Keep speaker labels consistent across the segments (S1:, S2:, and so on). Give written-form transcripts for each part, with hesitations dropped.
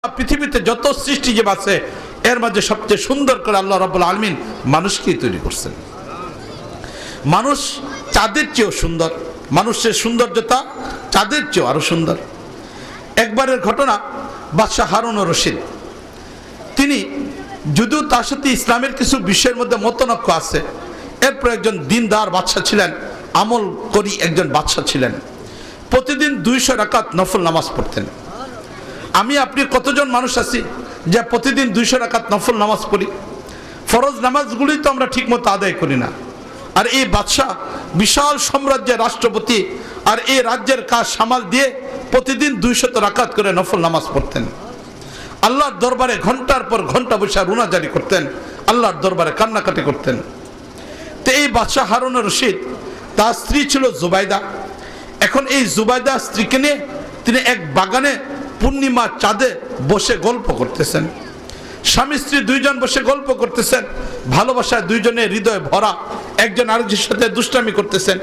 S1: পৃথিবীতে যত সৃষ্টিজীব আছে এর মাঝে সবচেয়ে সুন্দর করে আল্লাহ রাব্বুল আলামিন মানুষকেই তৈরি করছেন। মানুষ চাঁদের চেয়েও সুন্দর, মানুষের সৌন্দর্যতা চাঁদের চেয়েও আরো সুন্দর। একবারের ঘটনা, বাদশাহ হারুন রশিদ তিনি যদিও তার সাথে ইসলামের কিছু বিষয়ের মধ্যে মতনৈক্য আছে, এরপর একজন দিনদার বাদশাহ ছিলেন, আমল করি একজন বাদশাহ ছিলেন। প্রতিদিন 200 রাকাত নফল নামাজ পড়তেন। আমি আপনি কতজন মানুষ আছি যে প্রতিদিন 200 রাকাত নফল নামাজ পড়ি? ফরজ নামাজগুলি তো আমরা ঠিকমতো আদায় করি না। আর এই বাদশাহ বিশাল সাম্রাজ্যের রাষ্ট্রপতি, আর এই রাজ্যের কাজ সামাল দিয়ে প্রতিদিন 200 রাকাত করে নফল নামাজ পড়তেন। আল্লাহর দরবারে ঘন্টার পর ঘন্টা বসে রুনা জারি করতেন, আল্লাহর দরবারে কান্নাকাটি করতেন। তো এই বাদশাহ হারুন রশিদ, তার স্ত্রী ছিল জুবাইদা। এখন এই জুবাইদা স্ত্রীকে নিয়ে তিনি এক বাগানে পূর্ণিমা চাঁদে বসে গল্প করতেছেন। স্বামী স্ত্রী দুইজন বসে গল্প করতেছেন, ভালোবাসায় দুইজনের হৃদয় ভরা, একজন আরেকজনের সাথে দুষ্টামি করতেছেন।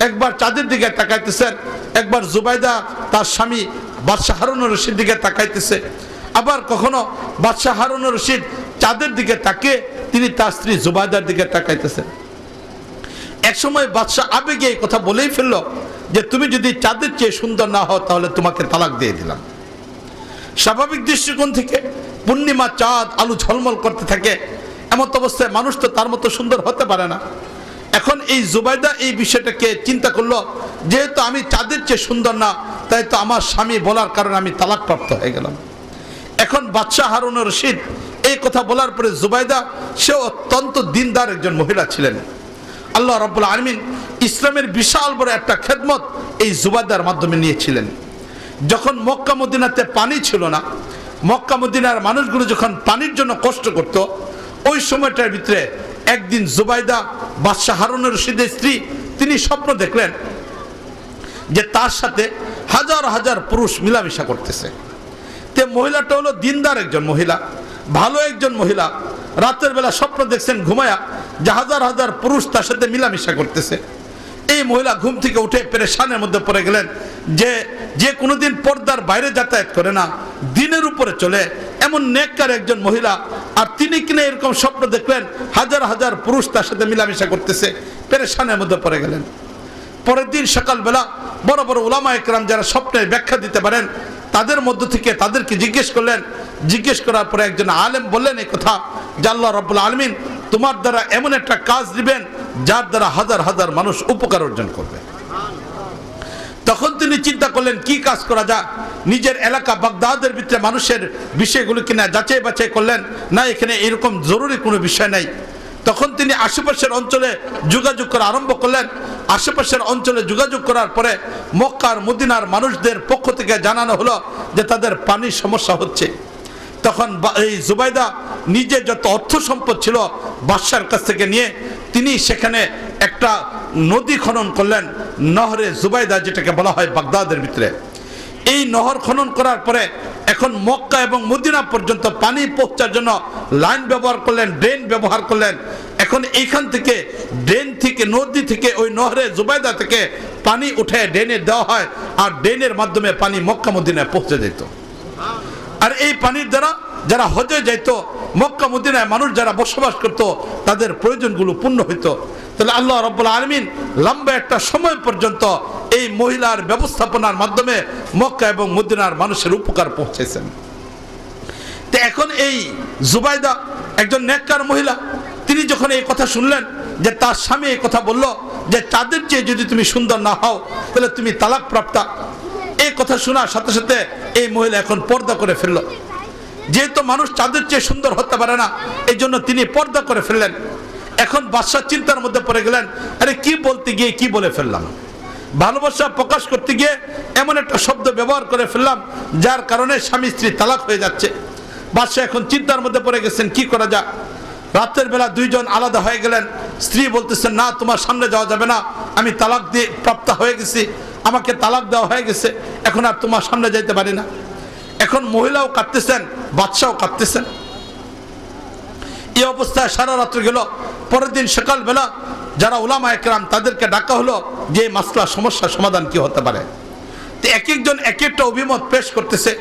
S1: একবার চাঁদের দিকে তাকাইতেছেন, একবার জুবাইদা তার স্বামী বাদশাহ হারুন রশিদ দিকে তাকাইতেছে, আবার কখনো বাদশাহ হারুন রশিদ চাঁদের দিকে তাকিয়ে তিনি তার স্ত্রী জুবাইদার দিকে তাকাইতেছেন। একসময় বাদশাহ আবেগে এই কথা বলেই ফেলল যে তুমি যদি চাঁদের চেয়ে সুন্দর না হও তাহলে তোমাকে তালাক দিয়ে দিলাম। স্বাভাবিক দৃষ্টিকোণ থেকে পূর্ণিমা চাঁদ আলো ঝলমল করতে থাকে, এমত অবস্থায় মানুষ তো তার মতো সুন্দর হতে পারে না। এখন এই জুবাইদা এই বিষয়টাকে চিন্তা করলো, যেহেতু আমি চাঁদের চেয়ে সুন্দর না, তাই তো আমার স্বামী বলার কারণে আমি তালাকপ্রাপ্ত হয়ে গেলাম। এখন বাদশাহ হারুন রশিদ এই কথা বলার পরে জুবাইদা সে অত্যন্ত দিনদার একজন মহিলা ছিলেন। আল্লাহ রাব্বুল আলামিন ইসলামের বিশাল বড় একটা খেদমত এই জুবাইদার মাধ্যমে নিয়েছিলেন। যখন মক্কা মদিনাতে পানি ছিল না, মক্কা মদিনার মানুষগুলো যখন পানির জন্য কষ্ট করত, ওই সময়টার ভিতরে একদিন জুবাইদা বাদশাহ হারুন রশিদের স্ত্রী, তিনি স্বপ্ন দেখলেন যে তার সাথে হাজার হাজার পুরুষ মিলামিশা করতেছে। তে মহিলাটা হলো দিনদার একজন মহিলা, ভালো একজন মহিলা। রাতের বেলা স্বপ্ন দেখছেন ঘুমায়া যে হাজার হাজার পুরুষ তার সাথে মিলামিশা করতেছে। এই মহিলা ঘুম থেকে উঠে পেরেশানের মধ্যে পড়ে গেলেন যে কোনোদিন পর্দার বাইরে যাতায়াত করে না, দিনের উপরে চলে, এমন নেককার একজন মহিলা, আর তিনি কিনা এরকম স্বপ্ন দেখলেন হাজার হাজার পুরুষ তার সাথে মিলামিশা করতেছে। পেরেশানের মধ্যে পড়ে গেলেন। পরের দিন সকালবেলা বড় বড় উলামা একরাম যারা স্বপ্নের ব্যাখ্যা দিতে পারেন তাদের মধ্য থেকে তাদেরকে জিজ্ঞেস করলেন। জিজ্ঞেস করার পরে একজন আলেম বললেন এই কথা যে আল্লাহ রাব্বুল আলামিন তোমার দ্বারা এমন একটা কাজ দিবেন যার দ্বারা হাজার হাজার মানুষ উপকার অর্জন করবে। তখন তিনি চিন্তা করলেন কি কাজ করা যায়। নিজের এলাকা বাগদাদের ভিতরে মানুষের বিষয়গুলো কিনা যাচাই বাছাই করলেন, না এখানে এরকম জরুরি কোনো বিষয় নাই। তখন তিনি আশেপাশের অঞ্চলে যোগাযোগ করা আরম্ভ করলেন। আশেপাশের অঞ্চলে যোগাযোগ করার পরে মক্কার মদিনার মানুষদের পক্ষ থেকে জানানো হলো যে তাদের পানির সমস্যা হচ্ছে। তখন এই জুবাইদা নিজে যত অর্থ সম্পদ ছিল বাদশার কাছ থেকে নিয়ে তিনি সেখানে একটা নদী খনন করলেন, নহরে জুবাইদা যেটাকে বলা হয় বাগদাদের ভিতরে। এই নহর খনন করার পরে এখন মক্কা এবং মদিনা পর্যন্ত পানি পৌঁছার জন্য লাইন ব্যবহার করলেন, ড্রেন ব্যবহার করলেন। এখন এইখান থেকে ড্রেন থেকে, নদী থেকে, ওই নহরে জুবাইদা থেকে পানি উঠে ড্রেনে দেওয়া হয়, আর ড্রেনের মাধ্যমে পানি মক্কা মদিনায় পৌঁছে যেত। আর এই পানির দ্বারা যারা হজে যাইতো, মক্কা মদিনায় মানুষ যারা বসবাস করত, তাদের প্রয়োজনগুলো পূর্ণ হইতো। তাহলে আল্লাহ রাব্বুল আলামিন লম্বা একটা সময় পর্যন্ত এই মহিলার ব্যবস্থাপনার মাধ্যমে মক্কা এবং মদিনার মানুষের উপকার পৌঁছেছেন। তো এখন এই জুবাইদা একজন নেককার মহিলা, তিনি যখন এই কথা শুনলেন যে তার স্বামী এই কথা বলল যে চাঁদের চেয়ে যদি তুমি সুন্দর না হও তাহলে তুমি তালাক প্রাপ্তা, এই কথা শোনার সাথে সাথে এই মহিলা এখন পর্দা করে ফেলল। যেহেতু মানুষ চাঁদের চেয়ে সুন্দর হতে পারে না, এই জন্য তিনি পর্দা করে ফেললেন। এখন বাদশাহ চিন্তার মধ্যে পড়ে গেলেন, আরে কি বলতে গিয়ে কি বলে ফেললাম, ভালোবাসা প্রকাশ করতে গিয়ে এমন একটা শব্দ ব্যবহার করে ফেললাম যার কারণে স্বামী স্ত্রী তালাক হয়ে যাচ্ছে। বাদশাহ এখন চিন্তার মধ্যে পড়ে গেছেন কি করা যায়। রাতের বেলা দুইজন আলাদা হয়ে গেলেন। স্ত্রী বলতেছেন না, তোমার সামনে যাওয়া যাবে না, আমি তালাক দিয়ে প্রাপ্ত হয়ে গেছি, আমাকে তালাক দেওয়া হয়ে গেছে, এখন আর তোমার সামনে যাইতে পারি না। এখন মহিলাও কাঁদতেছেন, বাদশাও কাঁদতেছেন। এই অবস্থায় সারা রাত্রে গেল। পরের দিন সকালবেলা যারা উলামা একরাম তাদেরকে ডাকা হলো যে মাসলা সমস্যা সমাধান কি হতে পারে। তো এক একজন এক একটা অভিমত পেশ করতেছে।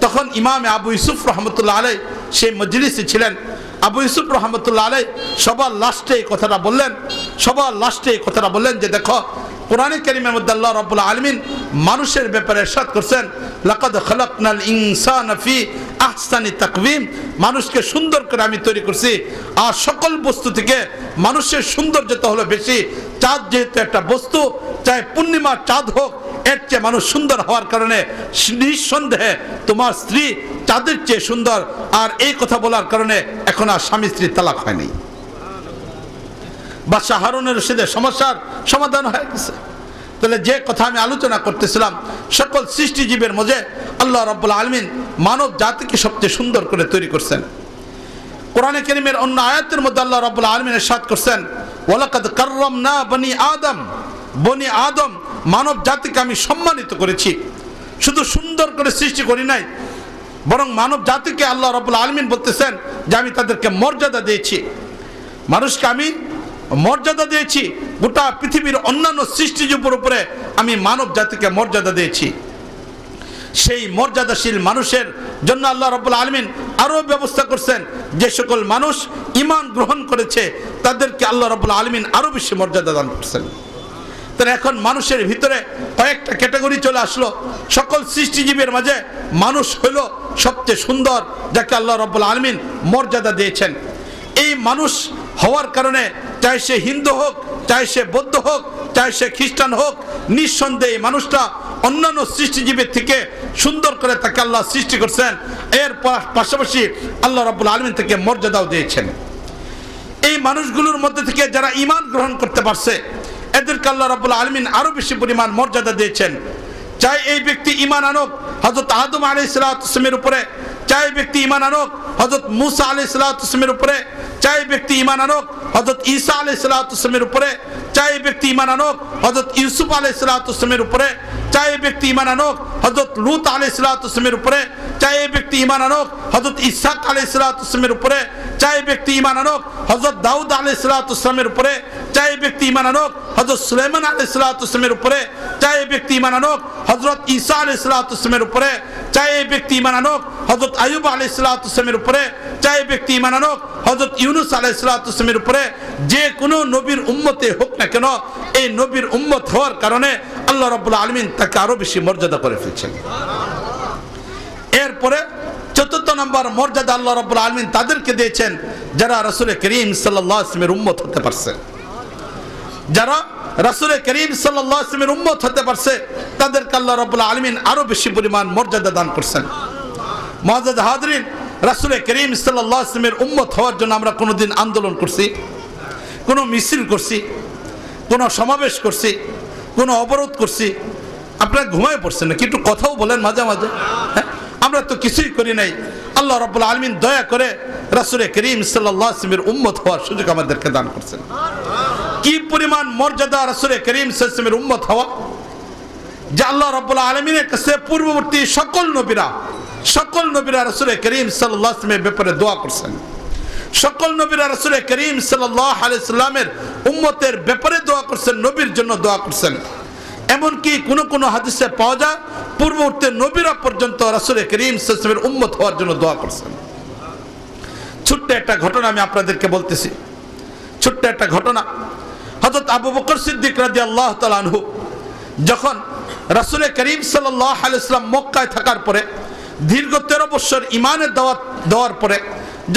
S1: তখন ইমাম আবু ইউসুফ রহমতুল্লাহ আলাই সেই মজলিসে ছিলেন। আবু ইউসুফ রহমতুল্লাহ আলাই সবার লাস্টে এই কথাটা বললেন যে দেখো, কোরআনে কারীমের মধ্যে আল্লাহ রাব্বুল আলামিন মানুষের ব্যাপারে ইরশাদ করছেন, লাকাদ খালাকনাল ইনসানা ফি আহসানি তাকওয়িম, মানুষকে সুন্দর করে আমি তৈরি করছি। আর সকল বস্তু থেকে মানুষের সৌন্দর্যতা হলো বেশি। চাঁদ যেহেতু একটা বস্তু, চাই পূর্ণিমার চাঁদ হোক, এর চেয়ে মানুষ সুন্দর হওয়ার কারণে নিঃসন্দেহে তোমার স্ত্রী চাঁদের চেয়ে সুন্দর। আর এই কথা বলার কারণে এখন আর স্বামী স্ত্রীর তালাক হয়নি। বাদশাহ হারুনের রশিদের সমস্যার সমাধান হয়ে গেছে। তাহলে যে কথা আমি আলোচনা করতেছিলাম, সকল সৃষ্টিজীবের মধ্যে আল্লাহ রাব্বুল আলামিন মানব জাতিকে সবচেয়ে সুন্দর করে তৈরি করছেন। কোরআনে কারীমের অন্য আয়াতের মধ্যে আল্লাহ রাব্বুল আলামিন ইরশাদ করছেন, ওয়ালাকাদ কাররামনা বনি আদম, মানব জাতিকে আমি সম্মানিত করেছি। শুধু সুন্দর করে সৃষ্টি করি নাই, বরং মানব জাতিকে আল্লাহ রাব্বুল আলামিন বলতেছেন যে আমি তাদেরকে মর্যাদা দিয়েছি। মানুষকে আমি মর্যাদা দিয়েছি, গোটা পৃথিবীর অন্যান্য সৃষ্টিজীবের উপরে আমি মানব জাতিকে মর্যাদা দিয়েছি। সেই মর্যাদাশীল মানুষের জন্য আল্লাহ রাব্বুল আলামিন আরও ব্যবস্থা করছেন, যে সকল মানুষ ঈমান গ্রহণ করেছে তাদেরকে আল্লাহ রাব্বুল আলামিন আরও বেশি মর্যাদা দান করছেন। তাহলে এখন মানুষের ভিতরে কয়েকটা ক্যাটাগরি চলে আসলো। সকল সৃষ্টিজীবের মাঝে মানুষ হইল সবচেয়ে সুন্দর, যাকে আল্লাহ রাব্বুল আলামিন মর্যাদা দিয়েছেন। এই মানুষ হওয়ার কারণে চাই সে হিন্দু হোক, চাই সে বৌদ্ধ হোক, চাই সে খ্রিস্টান হোক, নিঃসন্দেহে এই মানুষটা অন্যান্য সৃষ্টিজীবের থেকে সুন্দর করে তাকে আল্লাহ সৃষ্টি করছেন। এর পাশাপাশি আল্লাহ রাব্বুল আলামিন থেকে মর্যাদাও দিয়েছেন। এই মানুষগুলোর মধ্যে থেকে যারা ঈমান গ্রহণ করতে পারছে এদেরকে আল্লাহ রাব্বুল আলামিন আরো বেশি পরিমাণ মর্যাদা দিয়েছেন। চাই এই ব্যক্তি ঈমান আনুক হযরত আদম আলাইহিস সালামের উপরে, চাই ব্যক্তি ঈমান আনুক হযরত মুসা আলাইহিস সালামের উপরে, চাই ব্যক্তি ঈমান আনুক হযরত ঈসা আলাইহিস সালামের উপরে, চাই ব্যক্তি ঈমান আনুক হযরত ইউসুফ আলাইহিস সালামের উপরে, চাই ব্যক্তি ঈমান আনুক হযরত লূত আলাইহিস সালামের উপরে, চাই ব্যক্তি ঈমান আনুক হযরত ইসহাক আলাইহিস সালামের উপরে, চাই ব্যক্তি ঈমান আনুক হযরত দাউদ আলাইহিস সালামের উপরে, চাই ব্যক্তি ঈমান আনুক হযরত সুলাইমান আলাইহিস সালামের উপরে, চাই ব্যক্তি ঈমান আনুক হযরত ঈসা আলাইহিস সালামের উপরে, চাই ব্যক্তি ঈমান আনুক হযরত আইয়ুব আলাইহিস সালামের উপরে, চাই ব্যক্তি ঈমান আনুক হযরত ইউনূস আলাইহিস সালামের উপরে। যে কোনো নবীর উম্মতে হোক না কেন, এই নবীর উম্মত হওয়ার কারণে আল্লাহ রাব্বুল আলামিন তাকে আরো বেশি মর্যাদা করে ফেলছেন। এরপরে চতুর্থ নম্বর মর্যাদা আল্লাহ রাব্বুল আলামিন তাদেরকে দিয়েছেন যারা রাসূল করিম সাল্লাল্লাহু আলাইহি ওয়াসাল্লামের উম্মত হতে পারছে। যারা রাসূল করিম সাল্লাল্লাহু আলাইহি ওয়াসাল্লামের উম্মত হতে পারছে তাদেরকে আল্লাহ রাব্বুল আলামিন আরো বেশি পরিমাণ মর্যাদা দান করছেন। মুআজ্জাজ হাজরিন, রাসূল করিম সাল্লাল্লাহু আলাইহি ওয়াসাল্লামের উম্মত হওয়ার জন্য আমরা কোনোদিন আন্দোলন করছি, কোনো মিছিল করছি, কোনো সমাবেশ করছি, কোনো অবরোধ করছি? আপনারা ঘুমায় পড়ছেন নাকি? একটু কথাও বলেন মাঝে মাঝে। হ্যাঁ, আমরা তো কিছুই করি নাই। আল্লাহ রাব্বুল আলামিন দয়া করে রাসূল করিম সাল্লাল্লাহু আলাইহি ওয়াসাল্লামের উম্মত হওয়ার সুযোগ আমাদেরকে দান করছেন। কি পরিমাণ মর্যাদা রাসূল করিম সাল্লাল্লাহু আলাইহি ওয়াসাল্লামের উম্মত হওয়া, যে আল্লাহ রাব্বুল আলামিনের কাছে পূর্ববর্তী সকল নবীরা রাসূল করিম সাল্লাল্লাহু আলাইহি ওয়াসাল্লামের ব্যাপারে দোয়া করছেন। সকল নবীরা রাসূল করিম সাল্লাল্লাহু আলাইহি ওয়াসাল্লামের উম্মতের ব্যাপারে দোয়া করছেন, নবীর জন্য দোয়া করছেন। এমনকি কোন হাদিসে পাওয়া যায় পূর্ববর্তী নবীরা পর্যন্ত রাসূল করিম সাল্লাল্লাহু আলাইহি ওয়াসাল্লামের উম্মত হওয়ার জন্য দোয়া করছেন। ছোট্ট একটা ঘটনা আমি আপনাদেরকে বলতেছি, ছোট্ট একটা ঘটনা। হযরত আবু বকর সিদ্দিক রাদিয়াল্লাহু তাআলা আনহু যখন রাসূল করিম সাল্লাল্লাহু আলাইহি ওয়াসাল্লাম মক্কায় থাকার পরে দীর্ঘ 13 বছর ঈমানের দাওয়াত দেওয়ার পরে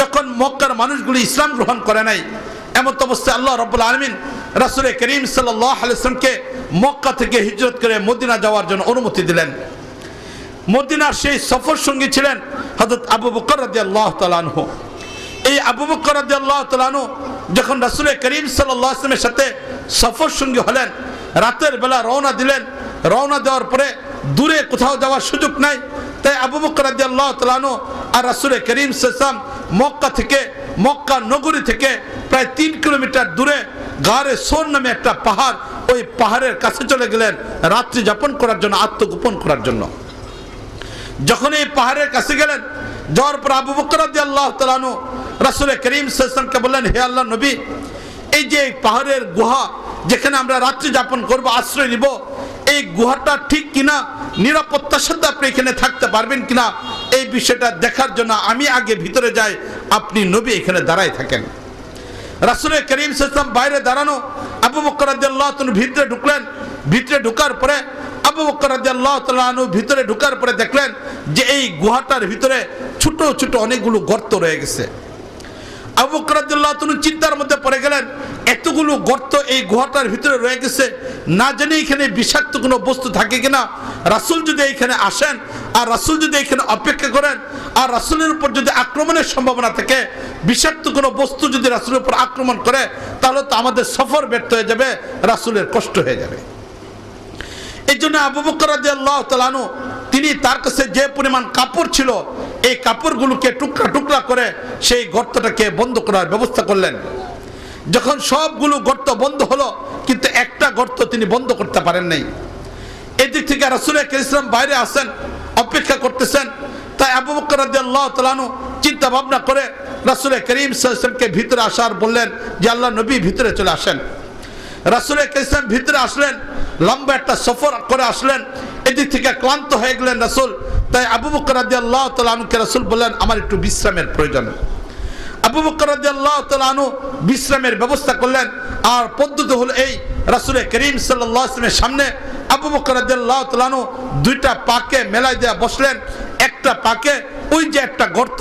S1: যখন মক্কার মানুষগুলি ইসলাম গ্রহণ করে নাই, এমন অবস্থায় আল্লাহ রাব্বুল আলামিন রাসূল করিম সাল্লাল্লাহু আলাইহি ওয়াসাল্লামকে মক্কা থেকে হিজরত করে মদিনা যাওয়ার জন্য অনুমতি দিলেন। মদিনার সেই সফর সঙ্গী ছিলেন হযরত আবু বকর রাদিয়াল্লাহু তাআলা আনহু। এই আবু বকর রাদিয়াল্লাহু তাআলা আনহু যখন রাসূল করিম সাল্লাল্লাহু আলাইহি ওয়াসাল্লামের সাথে সফর সঙ্গী হলেন, রাতের বেলা রওনা দিলেন। রওনা দেওয়ার পরে দূরে কোথাও যাওয়ার সুযোগ নাই, তাই আবু বকর রাদিয়াল্লাহু তাআলা আনহু আর রাসূল করিম সাল্লাল্লাহু আলাইহি ওয়াসাল্লাম মক্কা নগরী থেকে প্রায় 3 কিলোমিটার দূরে গারে সোর নামে একটা পাহাড়, ওই পাহাড়ের কাছে চলে গেলেন রাত্রি যাপন করার জন্য, আত্মগোপন করার জন্য। যখন এই পাহাড়ের কাছে গেলেন, যাওয়ার পর আবু বকর রাদিয়াল্লাহু তাআলা আনহু রাসূল করিম সাল্লাল্লাহু আলাইহি ওয়াসাল্লামকে বললেন, হে আল্লাহর নবী, এই যে পাহাড়ের গুহা যেখানে আমরা রাত্রি যাপন করব, আশ্রয় নিব, এই গুহাটা ঠিক কিনা, নিরাপত্তার সাথে আপনি এখানে থাকতে পারবেন কিনা, এই বিষয়টা দেখার জন্য আমি আগে ভিতরে যাই, আপনি নবী এখানে দাঁড়ায় থাকেন। রাসূল করিম সাল্লাল্লাহু আলাইহি ওয়াসাল্লাম বাইরে দাঁড়ানো, আবু বকর রাদিয়াল্লাহু তাআলা ভিতরে ঢুকলেন। ভিতরে ঢোকার পরে আবু বকর রাদিয়াল্লাহু তাআলা ভিতরে ঢোকার পরে দেখলেন যে এই গুহাটার ভিতরে ছোট ছোট অনেকগুলো গর্ত রয়ে গেছে। আবু বকর রাদিয়াল্লাহু তাআলা চিন্তার মধ্যে পড়ে গেলেন, এতগুলো গর্ত এই গুহাটার ভিতরে রয়ে গেছে, না জানি এখানে বিষাক্ত কোনো বস্তু থাকে কিনা। রাসূল যদি এখানে আসেন আর রাসূল যদি এখানে অপেক্ষা করেন আর রাসূলের উপর যদি আক্রমণের সম্ভাবনা থাকে, বিষাক্ত কোনো বস্তু যদি রাসূলের উপর আক্রমণ করে, তাহলে তো আমাদের সফর ব্যর্থ হয়ে যাবে, রাসূলের কষ্ট হয়ে যাবে। এই জন্য আবু বকর রাদিয়াল্লাহু তাআলা আনহু তিনি তার কাছে যে পরিমাণ কাপড় ছিল, এই কাপড়গুলোকে টুকরা টুকরা করে সেই গর্তটাকে বন্ধ করার ব্যবস্থা করলেন। যখন সবগুলো গর্ত বন্ধ হলো, কিন্তু একটা গর্ত তিনি বন্ধ করতে পারেন নাই। এদিক থেকে রাসূল করিম বাইরে আসেন, অপেক্ষা করতেছেন। তাই আবু বকর রাদিয়াল্লাহু তাআলা আনহু চিন্তা ভাবনা করে রাসূল করিম সাল্লাল্লাহু আলাইহি ওয়াসাল্লামকে ভিতরে আসার বললেন যে আল্লাহ নবী ভিতরে চলে আসেন। রাসূল করিম ভিতরে আসলেন, লম্বা একটা সফর করে আসলেন, এদিক থেকে ক্লান্ত হয়ে গেলেন রাসূল। তাই আবু বকর রাদিয়াল্লাহু তাআলা আনহুকে রাসূল বললেন, আমার একটু বিশ্রামের প্রয়োজন। আবু বকর রাদিয়াল্লাহু তাআলা আনহু বিশ্রামের ব্যবস্থা করলেন। আর পদ্ধতি হলো এই, রাসূল করিম সাল্লাল্লাহু আলাইহি ওয়াসাল্লামের সামনে আবু বকর রাদিয়াল্লাহু তাআলা আনহু দুইটা পাকে মেলাই দিয়ে বসলেন। একটা পাকে ওই যে একটা গর্ত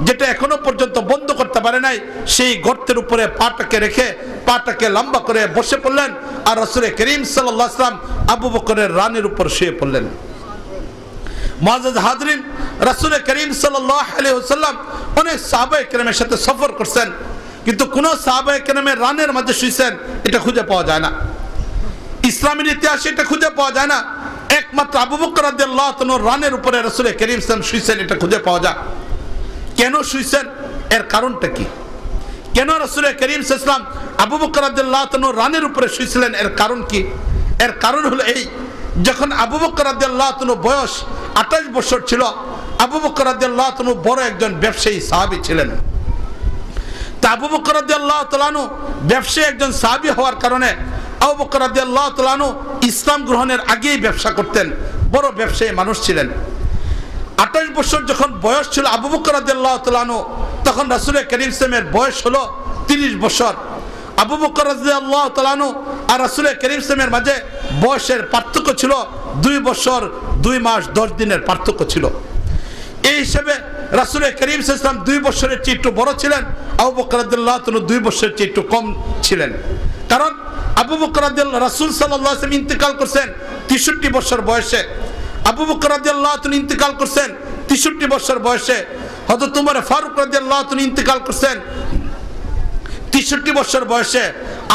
S1: যেটা এখনো পর্যন্ত বন্ধ করতে পারে নাই, সেই গর্তের উপরে পাটাকে রেখে পাটাকে লম্বা করে বসে পড়লেন। আর রাসূল করিম সাল্লাল্লাহু আলাইহি ওয়াসাল্লাম আবু বকরের রানের উপর শুয়ে পড়লেন। মুআজ্জাজ হাজরিন, রাসূল করিম সাল্লাল্লাহু আলাইহি ওয়াসাল্লাম অনেক সাহাবায়ে কেরামের সাথে সফর করছেন, কিন্তু কোন সাহাবায়ে কেরামের রানের মাঝে শুয়েছেন এটা খুঁজে পাওয়া যায় না। ইসলামের ইতিহাসে এটা খুঁজে পাওয়া যায় না। একমাত্র আবু বকর রাদিয়াল্লাহু তাআলা রানের উপরে রাসূল করিম সাল্লাল্লাহু আলাইহি ওয়াসাল্লাম শুয়েছেন, এটা খুঁজে পাওয়া যায়। কেন শুয়েছেন, এর কারণটা কি? কেন রাসূল করিম সাল্লাল্লাহু আলাইহি ওয়াসাল্লাম আবু বকর রাদিয়াল্লাহু তাআলা রানের উপরে শুয়েছিলেন, এর কারণ কি? এর কারণ হলো এই, যখন আবু বকর রাদিয়াল্লাহু তাআলা বয়স 28 বছর ছিল, আবু বকর রাদিয়াল্লাহু তাআলা বড় একজন ব্যবসায়ী সাহাবী ছিলেন। তা আবু বকর রাদিয়াল্লাহু তাআলা ব্যবসায়ী একজন সাহাবী হওয়ার কারণে আবু বকর রাদিয়াল্লাহু তাআলা ইসলাম গ্রহণের আগেই ব্যবসা করতেন, বড় ব্যবসায়ী মানুষ ছিলেন। 28 বছর যখন বয়স ছিল আবু বকর রাদিয়াল্লাহু তাআলা, তখন রাসূল করিম সাল্লাল্লাহু আলাইহি ওয়াসাল্লামের বয়স হলো 30 বছর। আবু বকর রাদিয়াল্লাহু তাআলা আর রাসূল করিম সাল্লাল্লাহু আলাইহি ওয়াসাল্লামের মাঝে বয়সের পার্থক্য ছিল 2 বছর 2 মাস 10 দিনের পার্থক্য ছিল। এই হিসেবে রাসূল করিম সাল্লাল্লাহু আলাইহি ওয়াসাল্লাম 2 বছরের চেয়ে একটু বড় ছিলেন, আবু বকর রাদিয়াল্লাহু তাআলা 2 বছরের চেয়ে একটু কম ছিলেন। কারণ আবু বকর রাদিয়াল্লাহু রাসূল সাল্লাল্লাহু আলাইহি ওয়াসাল্লাম ইন্তেকাল করছেন 63 বছর বয়সে। আবু বকর রাদিয়াল্লাহু তাআলা ইন্তেকাল করছেন 63 বছর বয়সে। হযরত ওমর ফারুক রাদিয়াল্লাহু তাআলা ইন্তেকাল করছেন 63 বছর বয়সে।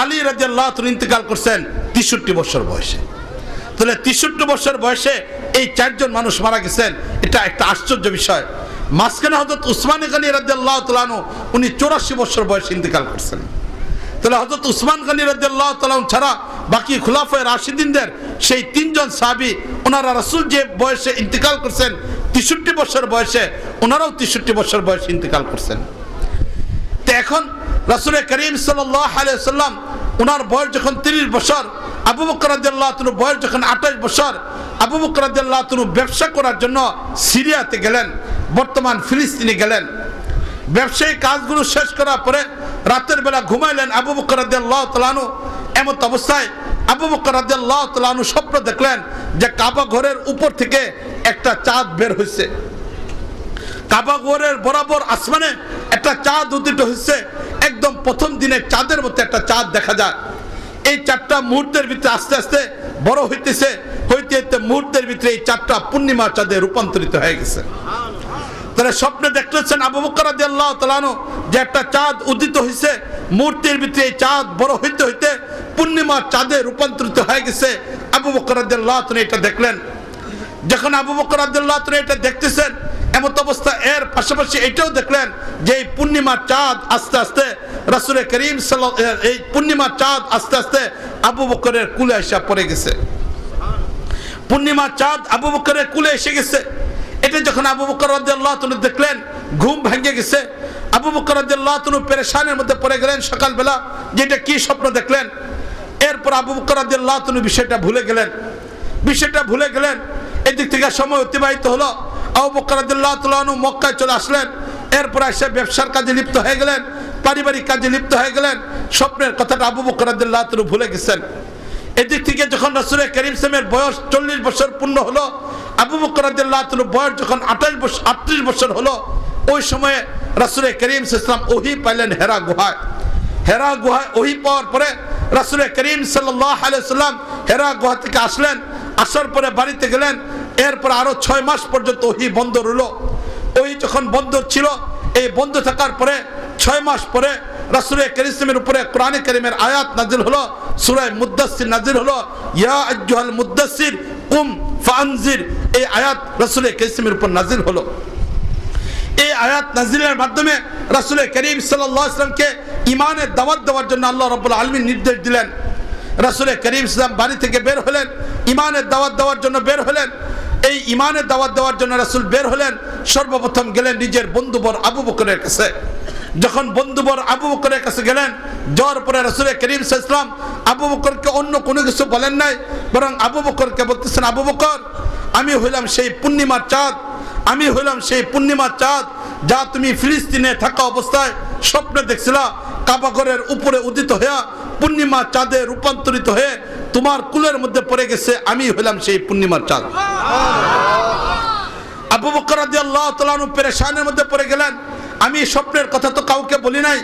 S1: আলী রাদিয়াল্লাহু তাআলা ইন্তেকাল করছেন 63 বছর বয়সে। তাহলে 63 বছর বয়সে এই চারজন মানুষ মারা গেছেন, এটা একটা আশ্চর্য বিষয়। মাঝখানে হযরত উসমান গনি রাদিয়াল্লাহু তাআলা উনি 84 বছর বয়সে ইন্তেকাল করছেন। তাহলে হযরত উসমান গনি রাদিয়াল্লাহু তাআলা ছাড়া বাকি খুলাফায়ে রাশিদিনদের সেই তিনজন সাহাবী, ওনারা রাসূল যে বয়সে ইন্তেকাল করছেন 63 বছর বয়সে, ওনারাও 63 বছর বয়সে ইন্তেকাল করছেন। তো এখন রাসূল করিম সাল্লাল্লাহু আলাইহি ওয়াসাল্লাম ওনার বয়স যখন 30 বছর, আবু বকর রাদিয়াল্লাহু তাআলা বয়স যখন 28 বছর, আবু বকর রাদিয়াল্লাহু তাআলা ব্যবসা করার জন্য সিরিয়াতে গেলেন, বর্তমান ফিলিস্তিনে গেলেন। ব্যবসায়িক কাজগুলো শেষ করার পরে রাতের বেলা ঘুমাইলেন আবু বকর রাদিয়াল্লাহু তাআলা। এমন অবস্থায় আবু বকর রাদিয়াল্লাহু তাআলা স্বপ্ন দেখলেন যে কাবা ঘরের উপর থেকে একটা চাঁদ বের হয়েছে। কাবা ঘরের বরাবর আসমানে একটা চাঁদ উদিত হয়েছে, একদম প্রথম দিনের চাঁদের মতো একটা চাঁদ দেখা যায়। এই চাঁদটা মুহূর্তের ভিতরে আস্তে আস্তে বড় হইতেছে, হইতে হইতে মুহূর্তের ভিতরে এই চাঁদটা পূর্ণিমা চাঁদে রূপান্তরিত হয়ে গেছে। তাহলে স্বপ্নে দেখতেছেন আবু বকর রাদিয়াল্লাহু তাআলা যে একটা চাঁদ উদিত হয়েছে, মুহূর্তের ভিতরে এই চাঁদ বড় হইতে হইতে পূর্ণিমা চাঁদে রূপান্তরিত হয়ে গেছে। আবু বকর রাদিয়াল্লাহু তাআলা এটা দেখলেন। যখন আবু বকর রাদিয়াল্লাহু তাআলা এটা দেখতেছেন, এমত অবস্থা এর পাশাপাশি এটাও দেখলেন যে এই পূর্ণিমা চাঁদ আস্তে আস্তে রাসূল করিম সাল্লাল্লাহু আলাইহি ওয়াসাল্লাম এই পূর্ণিমা চাঁদ আস্তে আস্তে আবু বকরের কুলে এসে পড়ে গেছে। পূর্ণিমা চাঁদ আবু বকরের কুলে এসে গেছে। এটা যখন আবু বকর রাদিয়াল্লাহু তাআলা দেখলেন, ঘুম ভেঙে গেছে। আবু বকর রাদিয়াল্লাহু তাআলা পেরেশানের মধ্যে পড়ে গেলেন সকালবেলা, যেটা কি স্বপ্ন দেখলেন। এরপর আবু বকর রাদিয়াল্লাহু তাআলা বিষয়টা ভুলে গেলেন। বিষয়টা ভুলে গেলেন। এদিক থেকে সময় অতিবাহিত হলো। আবু বকর রাদিয়াল্লাহু তাআলা আনহু মক্কায় চলে আসলেন। এরপর এসে ব্যবসার কাজে লিপ্ত হয়ে গেলেন, পারিবারিক কাজে লিপ্ত হয়ে গেলেন। স্বপ্নের কথাটা আবু বকর রাদিয়াল্লাহু তাআলা ভুলে গেছেন। এদিক থেকে যখন রাসূল করিম সাল্লাল্লাহু আলাইহি ওয়াসাল্লামের বয়স 40 বছর পূর্ণ হলো, আবু বকর রাদিয়াল্লাহু তাআলার বয়স যখন 38 বছর হলো, ওই সময়ে রাসূল করিম সাল্লাল্লাহু আলাইহি ওয়াসাল্লাম ওহী পাইলেন হেরা গুহায়। হেরা গুহায় ওহী পাওয়ার পরে রাসূল করিম সাল্লাল্লাহু আলাইহি ওয়াসাল্লাম হেরা গুহা থেকে আসলেন। আসার পরে বাড়িতে গেলেন। এরপর আরো 6 মাস পর্যন্ত ওহী বন্ধ রইল। ওই যখন বন্ধ ছিল, এই বন্ধ থাকার পরে 6 মাস পরে রাসূল কারীমের উপরে কোরআনে কারীমের আয়াত নাজিল হলো। সূরা মুদ্দাসসির নাজিল হলো, ইয়া আইয়ুহাল মুদ্দাসসির কুম ফাআনজির। এই আয়াত রাসূল কারীমের উপর নাজিল হলো। এই আয়াত নাজিলের মাধ্যমে রাসূল করিম সাল্লাল্লাহু আলাইহি ওয়াসাল্লামকে ঈমানের দাওয়াত দেওয়ার জন্য আল্লাহ রাব্বুল আলামিন নির্দেশ দিলেন। রাসূল করিম সাল্লাল্লাহু বাড়ি থেকে বের হলেন, ঈমানের দাওয়াত দেওয়ার জন্য বের হলেন। এই ঈমানের দাওয়াত দেওয়ার জন্য রাসূল বের হলেন। সর্বপ্রথম গেলেন নিজের বন্ধুবর আবু বকরের কাছে। যখন বন্ধুবর আবু বকরের কাছে গেলেন, যাওয়ার পরে রাসূল করিম সাল্লাল্লাহু আলাইহি ওয়াসাল্লাম আবু বকরকে অন্য কোনো কিছু বলেন নাই, বরং আবু বকরকে বলতেছেন, আবু বকর, আমি হইলাম সেই পূর্ণিমার চাঁদ, আমি হইলাম সেই পূর্ণিমার চাঁদ যা তুমি ফিলিস্তিনে থাকা অবস্থায় স্বপ্নে দেখছিলা। কাবা ঘরের উপরে উদিত হয়ে পূর্ণিমা চাঁদে রূপান্তরিত হয়ে তোমার কুলের মধ্যে পড়ে গেছে। আমি হইলাম সেই পূর্ণিমার চাঁদ। আবু বকর রাদিয়াল্লাহু তাআলা আনহু পেরেশানের মধ্যে পড়ে গেলেন। আমি স্বপ্নের কথা তো কাউকে বলি নাই,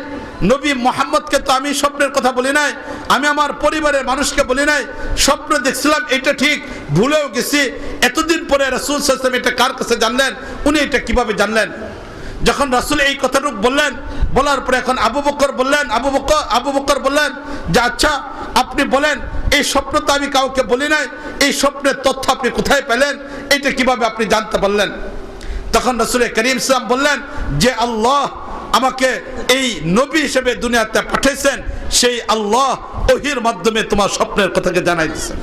S1: নবী মুহাম্মদকে তো আমি স্বপ্নের কথা বলি নাই, আমি আমার পরিবারের মানুষকে বলি নাই। স্বপ্ন দেখছিলাম এটা ঠিক, ভুলেও গেছি। এতদিন পরে রাসূল সাল্লাল্লাহু আলাইহি ওয়াসাল্লাম এটা কার কাছে জানলেন? উনি এটা কিভাবে জানলেন? যখন রাসূল এই কথাটুকু বললেন, বলার পরে এখন আবু বকর বললেন যে আচ্ছা আপনি বলেন, এই স্বপ্ন তো আমি কাউকে বলি নাই, এই স্বপ্নের তথ্য আপনি কোথায় পেলেন? এটা কিভাবে আপনি জানতে পারলেন? তখন রাসূল করিম সাল্লাল্লাহু আলাইহি ওয়াসাল্লাম বললেন যে আল্লাহ আমাকে এই নবী হিসেবে দুনিয়াতে পাঠিয়েছেন, সেই আল্লাহ ওহীর মাধ্যমে তোমার স্বপ্নের কথাকে জানাই দিয়েছেন।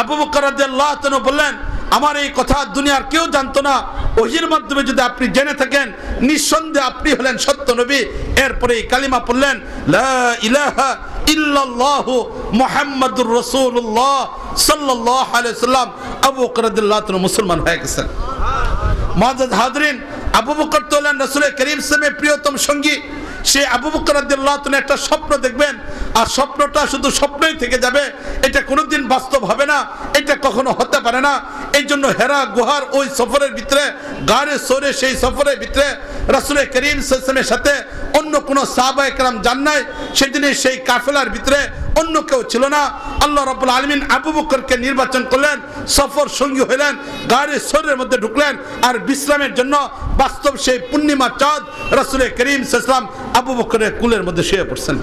S1: আবু বকর রাদিয়াল্লাহু তাআলা বললেন, আমার এই কথা দুনিয়ার কেউ জানতো না, ওহীর মাধ্যমে যদি আপনি জেনে থাকেন, নিঃসন্দেহে আপনি হলেন সত্য নবী। এরপরে কালিমা পড়লেন, লা ইলাহা ইল্লাল্লাহু মুহাম্মাদুর রাসূলুল্লাহ সাল্লাল্লাহু আলাইহি ওয়াসাল্লাম। আবু বকর রাদিয়াল্লাহু তাআলা মুসলমান হয়ে গেছেন। মুআজ্জাজ হাজরিন, আবু বকর তো হলেন রাসূল করিম সাল্লাল্লাহু আলাইহি প্রিয়তম সঙ্গী। সেই আবু বকর রাদিয়াল্লাহু তাআলা একটা স্বপ্ন দেখবেন, আর স্বপ্নটা শুধু স্বপ্নই থেকে যাবে, এটা কোনোদিন বাস্তব হবে না, এটা কখনো হতে পারে না। এই জন্য হেরা গুহার ওই সফরের ভিতরে, গারে সরে সেই সফরের ভিতরে রাসূল করিম সাল্লাল্লাহু আলাইহি ওয়াসাল্লামের সাথে অন্য কোনো সাহাবায়ে কেরাম যান নাই। সেদিনের সেই কাফেলার ভিতরে অন্য কেউ ছিল না। আল্লাহ রাব্বুল আলামিন আবু বকরকে নির্বাচন করলেন, সফর সঙ্গী হলেন, গারে সরের মধ্যে ঢুকলেন, আর বিশ্রামের জন্য বাস্তব সেই পূর্ণিমা চাঁদ রাসূল করিম সাল্লাল্লাহু আলাইহি ওয়াসাল্লাম আবু বকরের কুলের মধ্যে শুয়ে পড়ছেন।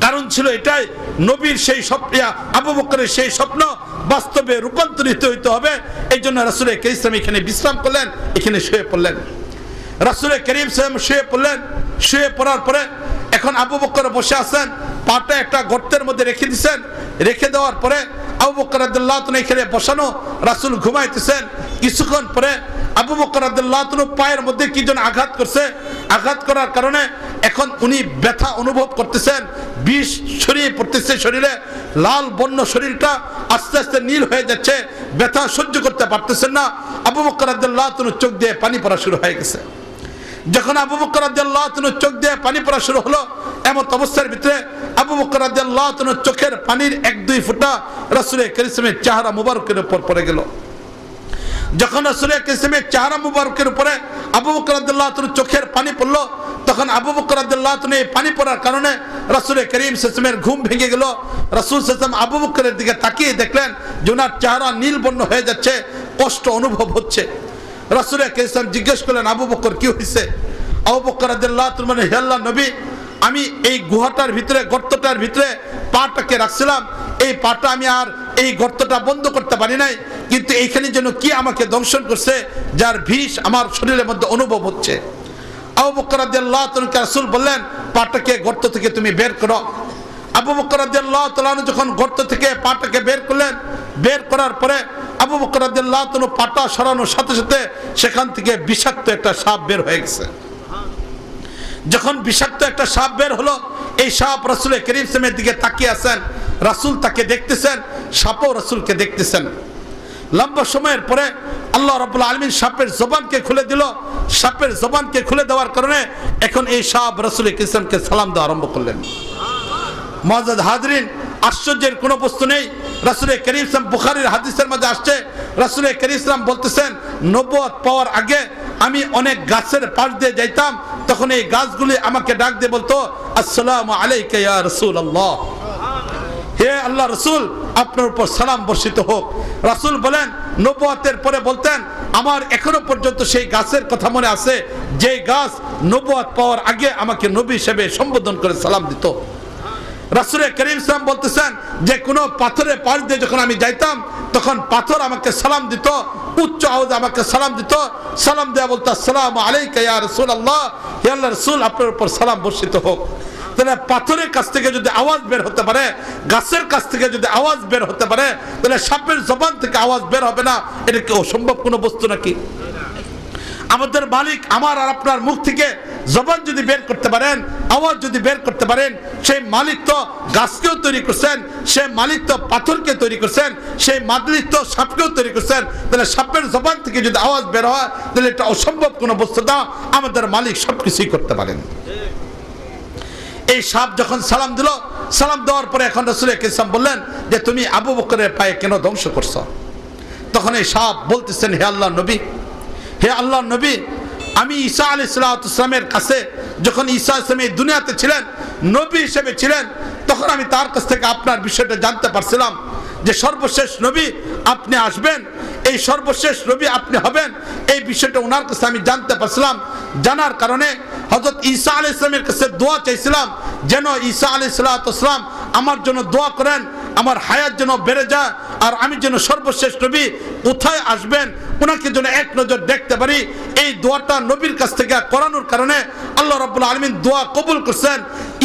S1: কারণ ছিল এটাই, নবীর সেই স্বপ্ন, আবু বকরের সেই স্বপ্ন বাস্তবে রূপান্তরিত হইতে হবে। এই জন্য রাসূল করিম সাল্লাল্লাহু এখানে বিশ্রাম করলেন, এখানে শুয়ে পড়লেন। রাসূল করিম সাল্লাল্লাহু শুয়ে পড়লেন। শুয়ে পড়ার পরে এখন আবু বকর বসে আছেন, পাটা একটা গর্তের মধ্যে রেখে দিয়েছেন। রেখে দেওয়ার পরে আবু বকর রাদিয়াল্লাহু তাআলা এখানে বসানো, রাসূল ঘুমাইতেছেন। কিছুক্ষণ পরে আবু বকর রাদিয়াল্লাহু তাআলা পায়ের মধ্যে কি যেন আঘাত করছে। আঘাত করার কারণে এখন উনি ব্যথা অনুভব করতেছেন, বিষ ছড়িয়ে পড়তেছে শরীরে, লাল বর্ণ শরীরটা আস্তে আস্তে নীল হয়ে যাচ্ছে, ব্যথা সহ্য করতে পারতেছেন না। আবু বকর রাদিয়াল্লাহু তাআলা চোখ দিয়ে পানি পড়া শুরু হয়ে গেছে। যখন আবু বকর রাদিয়াল্লাহু তাআলা চোখ দিয়ে পানি পড়া শুরু হলো, এমন অবস্থার ভিতরে আবু বকর রাদিয়াল্লাহু তাআলা চোখের পানির 1-2 ফোঁটা রাসূল কারীমের চেহারা মুবারকের উপর পড়ে গেল। যখন রাসূল কারীমের চেহারা মুবারকের উপরে আবু বকর রাদিয়াল্লাহু তাআলা চোখের পানি পড়লো, তখন আবু বকর রাদিয়াল্লাহু তাআলা এই পানি পড়ার কারণে রাসূল করিম সাল্লাল্লাহু আলাইহি ওয়াসাল্লামের ঘুম ভেঙে গেল। রাসূল সাল্লাল্লাহু আলাইহি ওয়াসাল্লাম আবু বকরের দিকে তাকিয়ে দেখলেন যে ওনার চেহারা নীল বর্ণ হয়ে যাচ্ছে, কষ্ট অনুভব হচ্ছে। রাসূল কারীম জিজ্ঞেস করলেন, আবু বকর কি হয়েছে? আবু বকর রাদিয়াল্লাহু তাআলা বলেন, হে আল্লাহর নবী, আমি এই গুহাটার ভিতরে, গর্তটার ভিতরে পাটাকে রাখছিলাম, এই পাটা আমি আর এই গর্তটা বন্ধ করতে পারি নাই, কিন্তু এইখানে যেন কি আমাকে দংশন করছে, যার বিষ আমার শরীরের মধ্যে অনুভব হচ্ছে। আবু বকর রাদিয়াল্লাহু তাআলা রাসূল বললেন, পাটাকে গর্ত থেকে তুমি বের করো। আবু বকর রাদিয়াল্লাহু তাআলা যখন গর্ত থেকে পাটাকে বের করলেন, বের করার পরে আবু বকর রাদিয়াল্লাহু তাআলা পাটা সরানোর সাথে সাথে সেখান থেকে বিষাক্ত একটা সাপ বের হয়ে গেছে। যখন বিষাক্ত একটা সাপ বের হলো, এই সাপ রাসূল করিম সাল্লাল্লাহু আলাইহি ওয়াসাল্লামের দিকে তাকিয়ে আছেন, রাসূল তাকে দেখতেছেন। সাপও রাসূলকে দেখতেছেন। লম্বা সময়ের পরে আল্লাহ রাব্বুল আলামিন সাপের জবানকে খুলে দিল। সাপের জবানকে খুলে দেওয়ার কারণে এখন এই সাপ রাসূল ইসলামকে সালাম দেওয়া আরম্ভ করলেন। মুআজ্জাজ হাজরিন, আশ্চর্যের কোনো বস্তু নেই। রাসূল করিম সাল্লাল্লাহু আলাইহি ওয়াসাল্লাম বুখারীর হাদিসের মধ্যে আসছে, রাসূল করিম সাল্লাল্লাহু বলতেছেন, নবুয়ত পাওয়ার আগে আমি অনেক গাছের পাশ দিয়ে যাইতাম, তখন এই গাছগুলি আমাকে ডাক দিয়ে বলতো, আসসালামু আলাইকা ইয়া রাসূলুল্লাহ, হে আল্লাহ রসুল আপনার উপর সালাম বর্ষিত হোক। রাসূল বলেন, নবুয়তের পরে বলতেন, আমার এখনো পর্যন্ত সেই গাছের কথা মনে আছে যে গাছ নবুয়ত পাওয়ার আগে আমাকে নবী হিসেবে সম্বোধন করে সালাম দিত। রাসূল করিম সাল্লাল্লাহু বলতেছেন যে কোনো পাথরের পাশ দিয়ে যখন আমি যাইতাম তখন পাথর আমাকে সালাম দিত, উচ্চ আওয়াজে আমাকে সালাম দিত, সালাম দেয়া বলতো, আসসালামু আলাইকা ইয়া রাসূলুল্লাহ, হে আল্লাহর রাসূল আপনার উপর সালাম বর্ষিত হোক। তাহলে পাথরের কাছ থেকে যদি আওয়াজ বের হতে পারে, গাছের কাছ থেকে যদি আওয়াজ বের হতে পারে, তাহলে সাপের জবান থেকে আওয়াজ বের হবে না, এটা কি অসম্ভব কোনো বস্তু নাকি? আমাদের মালিক আমার আর আপনার মুখ থেকে জবান যদি বের করতে পারেন, আওয়াজ যদি বের করতে পারেন, সেই মালিক তো গাছকেও তৈরি করছেন, সেই মালিক তো পাথরকে তৈরি করছেন, সেই মালিক তো সাপকেও তৈরি করছেন। তাহলে সাপের জবান থেকে যদি আওয়াজ বের হয়, তাহলে এটা অসম্ভব কোনো বস্তু না, আমাদের মালিক সবকিছুই করতে পারেন। এই সাপ যখন সালাম দিল, সালাম দেওয়ার পরে এখন রাসূল করিম বললেন যে তুমি আবু বকরের পায়ে কেন ধ্বংস করছো? তখন এই সাপ বলতেছেন, হে আল্লাহর নবী, হে আল্লাহর নবী, আমি ঈসা আলাইহিস সালামের কাছে যখন ঈসা ইসলাম এই দুনিয়াতে ছিলেন, নবী হিসেবে ছিলেন, তখন আমি তার কাছ থেকে আপনার বিষয়টা জানতে পারছিলাম যে সর্বশেষ নবী আপনি আসবেন, এই সর্বশেষ নবী আপনি হবেন, এই বিষয়টা ওনার কাছে আমি জানতে পারছিলাম। জানার কারণে হযরত ঈসা আলাইহিস সালামের কাছে দোয়া চাইছিলাম যেন ঈসা আলাইহিস সালাম আমার জন্য দোয়া করেন, আমার হায়াত যেন বেড়ে যায়, আর আমি যেন সর্বশেষ নবী কোথায় আসবেন ওনাকে যেন এক নজর দেখতে পারি। এই দোয়াটা নবীর কাছ থেকে করানোর কারণে আল্লাহ রাব্বুল আলামিন দোয়া কবুল করছেন।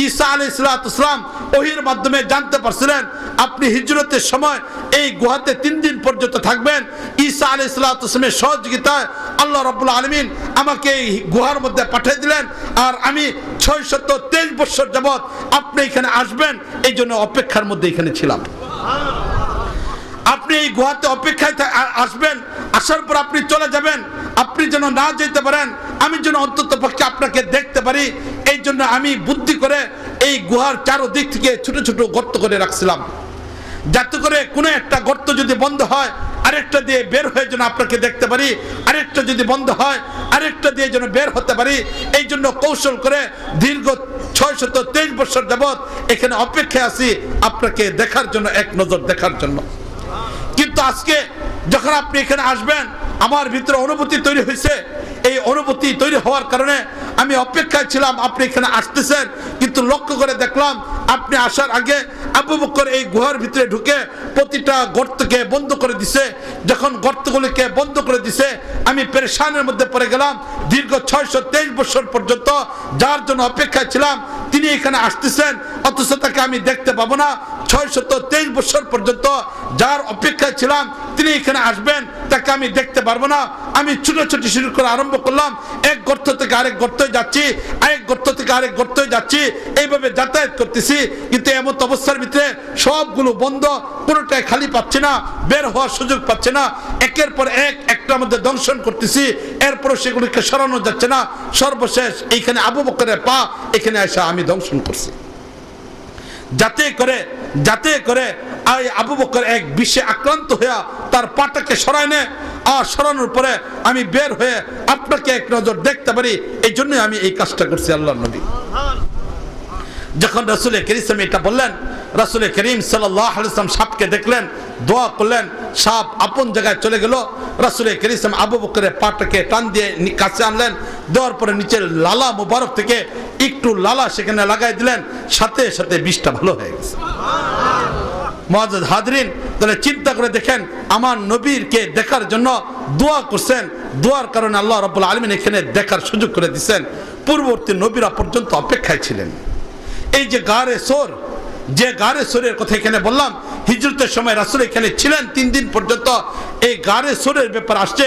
S1: ঈসা আলাইহিস সালাম ওহীর মাধ্যমে জানতে পারছিলেন আপনি হিজরতের সময় এই গুহাতে 3 দিন পর্যন্ত থাকবেন। ঈসা আলাইহিস সালামের সহযোগিতায় আল্লাহ রাব্বুল আলামিন আমাকে এই গুহার মধ্যে পাঠিয়ে দিলেন, আর আমি 623 বছর যাবত আপনি এখানে আসবেন এই জন্য অপেক্ষার মধ্যে এখানে ছিলাম। আপনি এই গুহাতে অপেক্ষায় আসবেন, আসার পর আপনি চলে যাবেন, আপনি যেন না যেতে পারেন, আমি যেন অন্তত পক্ষে আপনাকে দেখতে পারি, এই জন্য আমি বুদ্ধি করে এই গুহার চারদিক থেকে ছোট ছোট গর্ত করে রাখছিলাম, যাতে করে কোনো একটা গর্ত যদি বন্ধ হয় আরেকটা দিয়ে বের হয়ে যেন আপনাকে দেখতে পারি, আরেকটা যদি বন্ধ হয় আরেকটা দিয়ে যেন বের হতে পারি। এই জন্য কৌশল করে দীর্ঘ 623 বছর যাবত এখানে অপেক্ষায় আছি আপনাকে দেখার জন্য, এক নজর দেখার জন্য। কিন্তু আজকে যখন আপনি এখানে আসবেন আমার ভিতরে অনুভূতি তৈরি হয়েছে, এই অনুভূতি তৈরি হওয়ার কারণে আমি অপেক্ষায় ছিলাম আপনি এখানে আসতেছেন, কিন্তু লক্ষ্য করে দেখলাম আপনি আসার আগে আবু বকর এই গুহার ভিতরে ঢুকে প্রতিটা গর্তকে বন্ধ করে দিছে। যখন গর্তগুলিকে বন্ধ করে দিছে আমি পেরেশানের মধ্যে পড়ে গেলাম। দীর্ঘ 623 বছর পর্যন্ত যার জন্য অপেক্ষায় ছিলাম তিনি এখানে আসতেছেন, অথচ তাকে আমি দেখতে পাবো না। 623 বছর পর্যন্ত যার অপেক্ষায় ছিলাম তিনি এখানে আসবেন, তাকে আমি দেখতে পারবো না। আমি ছুটোছুটি শুরু করে আরম্ভ করলাম, এক গর্ত থেকে আরেক গর্তে যাচ্ছি, আরেক গর্ত থেকে আরেক গর্তে যাচ্ছি, এইভাবে যাতায়াত করতেছি। কিন্তু এমন অবস্থার ভিতরে সবগুলো বন্ধ, কোনোটাই খালি পাচ্ছে না, বের হওয়ার সুযোগ পাচ্ছে না। একের পর এক একটার মধ্যে দংশন করতেছি, এরপরও সেগুলিকে সরানো যাচ্ছে না। সর্বশেষ এইখানে আবু বকরের পা এখানে এসে আমি দংশন করছি, যাতে করে আবু বকর এক বিষে আক্রান্ত হয়ে তার পাটাকে সরায় নেয়, আর সরানোর পরে আমি বের হয়ে আপনাকে এক নজর দেখতে পারি। এই জন্যই আমি এই কাজটা করছি। আল্লাহর নবী যখন রাসূল করিম এটা বললেন, রাসূল করিম সাল্লাল্লাহু আলাইহি ওয়াসাল্লাম সাপকে দেখলেন, দোয়া করলেন, সাপ আপন জায়গায় চলে গেল। রাসূল করিম আবু বকরের পাটাকে টান দিয়ে কাছে আনলেন, দেওয়ার পরে নিচের লালা মুবারক থেকে একটু লালা সেখানে লাগাই দিলেন, সাথে সাথে বিষটা ভালো হয়ে গেছে। মুআজ্জাজ হাজরিন, তাহলে চিন্তা করে দেখেন, আমার নবীরকে দেখার জন্য দোয়া করছেন, দোয়ার কারণে আল্লাহ রাব্বুল আলামিন এখানে দেখার সুযোগ করে দিয়েছেন। পূর্ববর্তী নবীরা পর্যন্ত অপেক্ষায় ছিলেন। এই যে গারে সোর, যে গারে সোরের কথা এখানে বললাম, হিজরতের সময় রাসূল এখানে ছিলেন 3 দিন পর্যন্ত। এই গারে সোরের ব্যাপার আসছে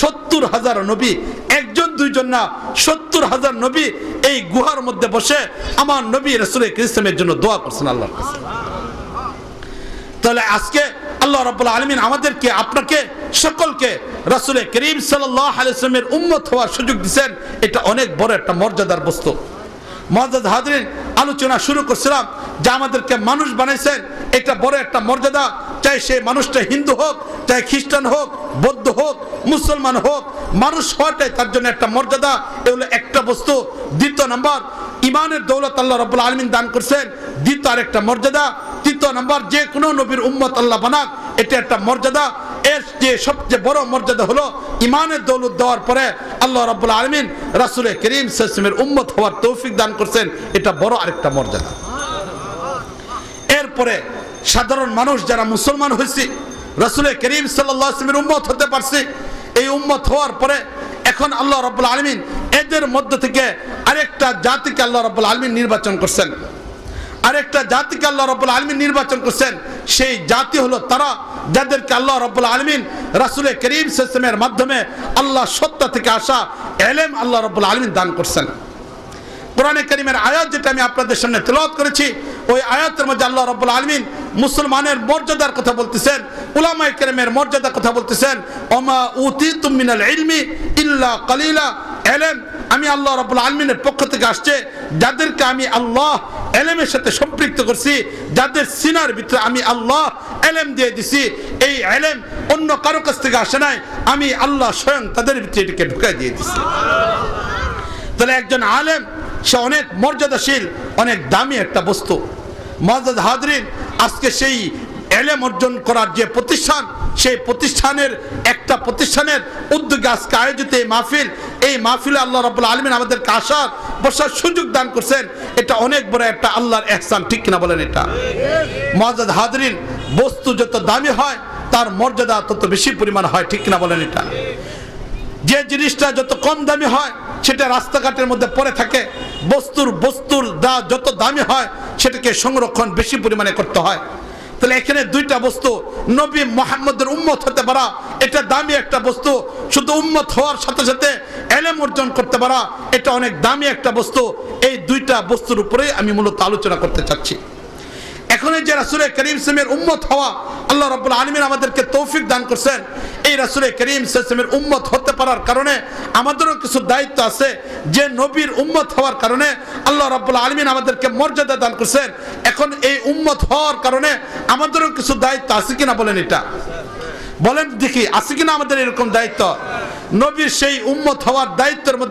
S1: 70,000 নবী, একজন দুইজন না, 70,000 নবী এই গুহার মধ্যে বসে আমার নবী রাসূল করিমের জন্য দোয়া করছেন আল্লাহর কাছে। তাহলে আজকে আল্লাহ রাব্বুল আলামিন আমাদেরকে আপনাকে সকলকে রাসূল করিম সাল্লাল্লাহু আলাইহি ওয়াসাল্লামের উম্মত হওয়ার সুযোগ দিয়েছেন। এটা অনেক বড় একটা মর্যাদার বস্তু। মুআজ্জাজ হাজরিন, আলোচনা শুরু করছিলাম যে আমাদেরকে মানুষ বানাইছেন, এটা বড় একটা মর্যাদা। চাই সে মানুষটা হিন্দু হোক, চাই খ্রিস্টান হোক, বৌদ্ধ হোক, মুসলমান হোক, মানুষ হওয়াটাই তার জন্য একটা মর্যাদা। এগুলো একটা বস্তু। দ্বিতীয় নাম্বার, ইমানের দৌলত আল্লাহ রাব্বুল আলামিন দান করছেন, দ্বিতীয় আরেকটা মর্যাদা। তৃতীয় নাম্বার, যে কোনো নবীর উম্মত আল্লাহ বানাক, এটা একটা মর্যাদা। এর যে সবচেয়ে বড় মর্যাদা হলো ইমানের দৌলত দেওয়ার পরে আল্লাহ রাব্বুল আলামিন রাসূল করিম সাল্লাল্লাহু আলাইহি ওয়াসাল্লামের উম্মত হওয়ার তৌফিক দান করছেন। এটা বড় আরেকটা মর্যাদা। এরপরে সাধারণ মানুষ যারা মুসলমান হয়েছে, রাসূল করিম সাল্লাল্লাহু আলাইহি ওয়াসাল্লামের উম্মত হতে পারছে। এই উম্মত হওয়ার পরে এখন আল্লাহ রাব্বুল আলামিন এদের মধ্য থেকে আরেকটা জাতিকে আল্লাহ রাব্বুল আলামিন নির্বাচন করছেন। আরেকটা জাতিকে আল্লাহ রাব্বুল আলামিন নির্বাচন করছেন। সেই জাতি হলো তারা যাদেরকে আল্লাহ রাব্বুল আলামিন রাসূল করিম সাল্লাল্লাহু আলাইহি ওয়াসাল্লামের মাধ্যমে আল্লাহ সত্তা থেকে আসা ইলম আল্লাহ রাব্বুল আলামিন দান করছেন। কোরআনে কারীমের আয়াত যেটা আমি আপনাদের সামনে তেলাওয়াত করেছি, ওই আয়াতের মধ্যে আল্লাহ রাব্বুল আলামিন মুসলমানের মর্যাদার কথা বলতেছেন, উলামায়ে কেরামের মর্যাদার কথা বলতেছেন। ওমা উতিতুম মিনাল ইলমি ইল্লা কালিলা। ইলম আমি আল্লাহ রাব্বুল আলামিনের পক্ষ থেকে আসছে, যাদেরকে আমি আল্লাহ ইলমের সাথে সম্পৃক্ত করছি, যাদের সিনার ভিতরে আমি আল্লাহ ইলম দিয়ে দিছি। এই ইলম অন্য কারো কাছ থেকে আসে নাই, আমি আল্লাহ স্বয়ং তাদের ভিতরে এটাকে ঢুকাই দিয়ে দিছি। তাহলে একজন আলেম সে অনেক মর্যাদাশীল, অনেক দামি একটা বস্তু। মুআজ্জাজ হাজরিন, আজকে সেই ইলম অর্জন করার যে প্রতিষ্ঠান, সেই প্রতিষ্ঠানের একটা প্রতিষ্ঠানের উদ্যোগে আজকে আয়োজিত এই মাহফিলে আল্লাহ রাব্বুল আলামিন আমাদেরকে আসার বসার সুযোগ দান করছেন। এটা অনেক বড় একটা আল্লাহর ইহসান, ঠিক কিনা বলেন? এটা মুআজ্জাজ হাজরিন, বস্তু যত দামি হয় তার মর্যাদা তত বেশি পরিমাণ হয়, ঠিক কিনা বলেন? এটা যে জিনিসটা যত কম দামি হয় সেটা রাস্তাঘাটের মধ্যে পড়ে থাকে। বস্তুর যত দামি হয় সেটাকে সংরক্ষণ বেশি পরিমাণে করতে হয়। তাহলে এখানে দুইটা বস্তু, নবী মুহাম্মদের উম্মত হতে পারা এটা দামি একটা বস্তু, শুধু উম্মত হওয়ার সাথে সাথে ইলম অর্জন করতে পারা এটা অনেক দামি একটা বস্তু। এই দুইটা বস্তুর উপরেই আমি মূলত আলোচনা করতে চাচ্ছি। এখন এই যে রাসূল করিম সাল্লাল্লাহু আলাইহি ওয়াসাল্লামের উম্মত হওয়া আল্লাহ রাব্বুল আলামিন আমাদেরকে তৌফিক দান করছেন। এই রাসূল করিম সাল্লাল্লাহু আলাইহি ওয়াসাল্লামের উম্মত হতে পারার কারণে আমাদেরও কিছু দায়িত্ব আছে। যে নবীর উম্মত হওয়ার কারণে আল্লাহ রাব্বুল আলামিন আমাদেরকে মর্যাদা দান করছেন। এখন এই উম্মত হওয়ার কারণে আমাদেরও কিছু দায়িত্ব আছে কিনা বলেন? এটা বলেন দেখি, আছে কিনা আমাদের এরকম দায়িত্ব? নবীর সেই উম্মত হওয়ার দায়িত্বের মধ্যে